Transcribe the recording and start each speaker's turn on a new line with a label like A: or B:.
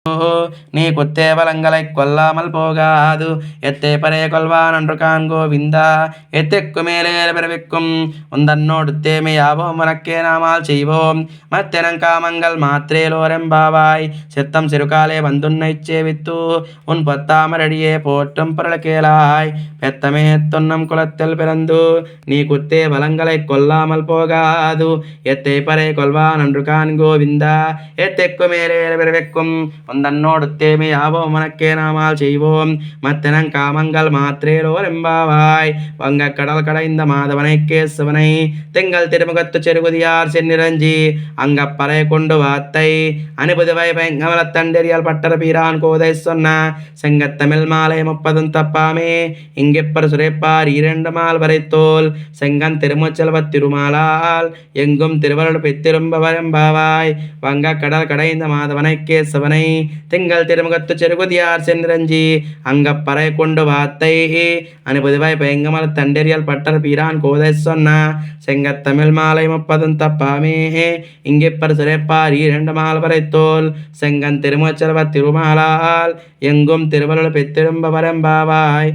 A: நீ குத்தே பலங்களைக் கொல்லாமல் போகாது எத்தே பரே கொள்வான் அன்று கான் கோவிந்தா எத்திற்கு மேலே பிறவிக்கும் உந்தன்னோடு தேமையாவோம் உனக்கே நாமால் செய்வோம் மத்தெனங்காமங்கள் மாத்திரேலோரெம்பாவாய் சித்தம் சிறுகாலே வந்துன்னைச் சேவித்து உன் பொத்தாமரடியே போற்றும் பொருள் கேளாய் பெத்தமே தொன்னம் குலத்தில் பிறந்து நீ குத்தே பலங்களைக் கொல்லாமல் போகாது எத்தே பரே கொள்வான் அன்று கான் கோவிந்தா எத்திற்கு மேலே பிறவிக்கும் உந்தன்னோடு தேமையாவோம் உனக்கே நாமால் செய்வோம் மத்தனங் காமங்கள் மாத்திரேலோர் எம்பாவாய் வங்க கடல் கடைந்த மாதவனை கேசவனை திங்கள் திருமுகத்து செருகுதியார் சென்னிரஞ்சி அங்கப்பறை கொண்டு வாத்தை அனுபுதுவை பயங்கமலத்தண்டெறியால் பட்டர் பீரான் கோதை சொன்ன செங்கத்தமிழ் மாலை 30 தப்பாமே இங்கெப்பர் சுரைப்பார் 2 மால் வரைத்தோல் செங்கன் திருமுச்செல்வத் திருமாலால் எங்கும் திருவருள் பெற்றிரும்பவர் எம்பாவாய் வங்க கடல் கடைந்த மாதவனை கேசவனை திங்கள் திருமுகத்து செருகுதியார் சென்னிரஞ்சி அங்கப்பறை கொண்டு வாத்தை அனுபுதுவாய் பயங்கமல் தண்டெறியால் பட்டர் பீரான் கோதை சொன்ன செங்கத்தமிழ் மாலை 30 தப்பாமே இங்கெப்பர் சிறைப்பார் 2 மால் வரைத்தோல் செங்கன் திருமுச்செல்வத் திருமாலால் எங்கும் திருவருள் பெற்றிரும்பவர் எம்பாவாய்.